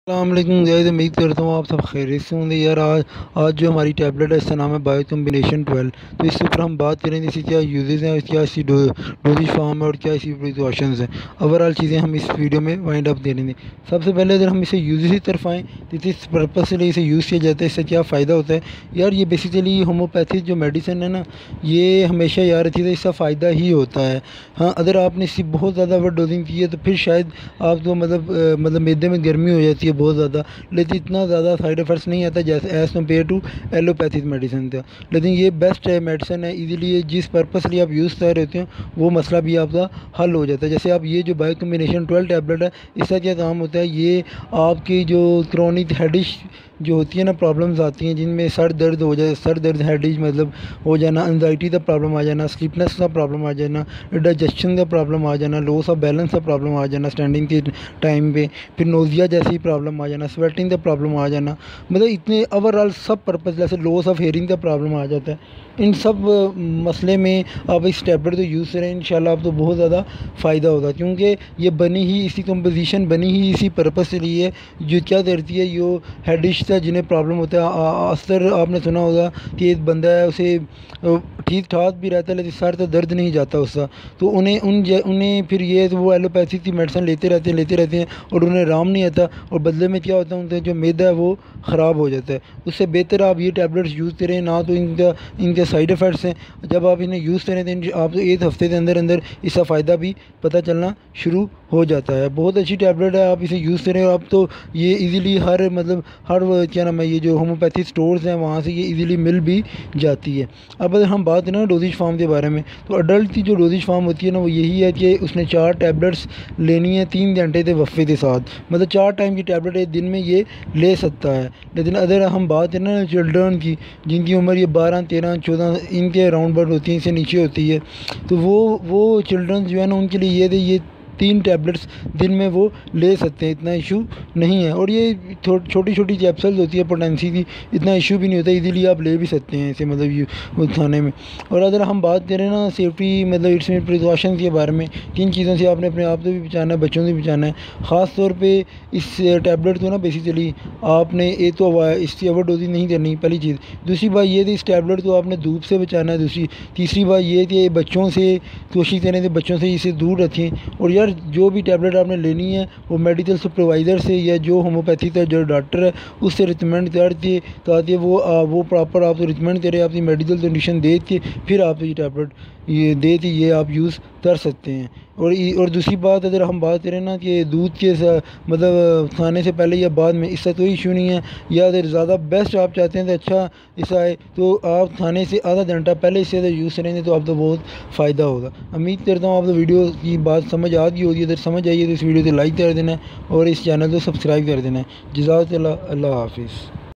अस्सलामुअलैकुम गाइस, उम्मीद करता हूँ आप सब खैरियत से होंगे। यार आज जो हमारी टैबलेट है इसका नाम है बायो कॉम्बिनेशन 12। तो इसके ऊपर हम बात करेंगे इसकी क्या यूजेस हैं, क्या इसकी डोजेज फॉर्म है और क्या इसकी प्रिकॉशंस हैं। ओवरऑल चीज़ें हम इस वीडियो में वाइंड अप दे देंगे। सबसे पहले अगर हम इसे यूजेस की तरफ आएँ तो इस पर्पज़ से लिए इसे यूज़ किया जाता है। इससे क्या फ़ायदा होता है यार, ये बेसिकली होम्योपैथिक जो मेडिसिन है ना, ये हमेशा याद रखिए इसका फ़ायदा ही होता है। हाँ, अगर आपने इसकी बहुत ज़्यादा ओवर डोजिंग की है तो फिर शायद आपको मतलब मैदे में गर्मी हो जाती है बहुत ज़्यादा, लेकिन इतना ज़्यादा साइड इफ़ेक्ट्स नहीं आता जैसे as compare to allopathic medicine था। लेकिन ये बेस्ट मेडिसिन है, इजीली जिस पर्पस लिए आप यूज़ कर रहे होते हैं वो मसला भी आपका हल हो जाता है। जैसे आप ये जो बायो कॉम्बिनेशन 12 टैबलेट है, इसका क्या काम होता है, ये आपकी जो क्रॉनिक हेडिश जो होती है ना, प्रॉब्लम्स आती हैं जिनमें सर दर्द हो जाए, सर दर्द हेडिश मतलब हो जाना, एंजाइटी का प्रॉब्लम आ जाना, स्लीपनेस का प्रॉब्लम आ जाना, डाइजेशन का प्रॉब्लम आ जाना, लॉस ऑफ बैलेंस का प्रॉब्लम आ जाना स्टैंडिंग के टाइम पे, फिर नोज़िया जैसी प्रॉब्लम आ जाना, स्वेटिंग का प्रॉब्लम आ जाना, मतलब इतने ओवरऑल सब पर्पस, जैसे लॉस ऑफ हेयरिंग का प्रॉब्लम आ जाता है। इन सब मसले में आप इस टैबलेट को यूज़ करें, इंशाल्लाह आपको बहुत ज़्यादा फ़ायदा होगा, क्योंकि ये बनी ही इसी कंपोजिशन बनी ही इसी पर्पस से लिए है। जो क्या करती है, जो हेडिश का जिन्हें प्रॉब्लम होता है, अक्सर आपने सुना होगा कि एक बंदा है उसे ठीक ठाक भी रहता है लेकिन सर तो दर्द नहीं जाता उसका, तो उन्हें फिर ये तो वो एलोपैथिक की मेडिसिन लेते रहते हैं और उन्हें आराम नहीं आता, और बदले में क्या होता है उनका जो मैदा है वो ख़राब हो जाता है। उससे बेहतर आप ये टैबलेट्स यूज़ करें ना, तो इनके साइड इफ़ेक्ट्स हैं। जब आप इन्हें यूज़ करें तो आपको एक हफ़्ते के अंदर अंदर इसका फ़ायदा भी पता चलना शुरू हो जाता है। बहुत अच्छी टैबलेट है, आप इसे यूज़ करें। और अब तो ये इजीली हर क्या नाम है, ये जो होम्योपैथिक स्टोर्स हैं वहाँ से ये इजीली मिल भी जाती है। अब अगर हम बात करें ना डोजेज फॉर्म के बारे में, तो अडल्ट की जो डोजेज फॉर्म होती है ना, वो यही है कि उसने 4 टैबलेट्स लेनी है 3 घंटे के वक्फे के साथ, मतलब 4 टाइम की टैबलेट एक दिन में ये ले सकता है। लेकिन अगर हम बात करें ना चिल्ड्रन की, जिनकी उम्र ये 12, 13, 14 इनके अराउंड बर्ड होती है, इससे नीचे होती है, तो वो चिल्ड्रन जो है ना उनके लिए ये 3 टैबलेट्स दिन में वो ले सकते हैं, इतना इशू नहीं है। और ये छोटी छोटी कैप्सूल्स होती है पोटेंसी की, इतना इशू भी नहीं होता, इजीली आप ले भी सकते हैं इसे, मतलब ये खाने में। और अगर हम बात करें ना सेफ्टी मतलब इसमें प्रिकॉशन के बारे में, किन चीज़ों से आपने अपने आप को भी बचाना है, बच्चों से भी बचाना है, ख़ास तौर पे इस टैबलेट को ना बेसिकली आपने एक तो इसकी ओवर डोजिंग नहीं करनी, पहली चीज़। दूसरी बात ये थी इस टैबलेट को आपने धूप से बचाना है। तीसरी बात ये थी बच्चों से कोशिश करें थे बच्चों से इसे दूर रखें। और यार जो भी टैबलेट आपने लेनी है वो मेडिकल सुपरवाइज़र से या जो होम्योपैथी का जो डॉक्टर है उससे रिकमेंड करती है, ताकि वो प्रॉपर आपको रिकमेंड करे, आपकी मेडिकल कंडीशन देख के फिर आप ये टैबलेट ये दे के ये आप यूज़ कर सकते हैं। और दूसरी बात अगर हम बात करें ना कि दूध के मतलब खाने से पहले या बाद में, इसका कोई इशू नहीं है। या अगर ज़्यादा बेस्ट आप चाहते हैं तो अच्छा इसका है तो आप खाने से आधा घंटा पहले इसे अगर यूज़ करेंगे तो आपको बहुत फ़ायदा होगा। उम्मीद करता हूँ आपको वीडियो की बात समझ आ गई होगी। अगर समझ आई है तो इस वीडियो को लाइक कर देना और इस चैनल को सब्सक्राइब कर देना। जज़ाकल्लाह, अल्लाह हाफिज़।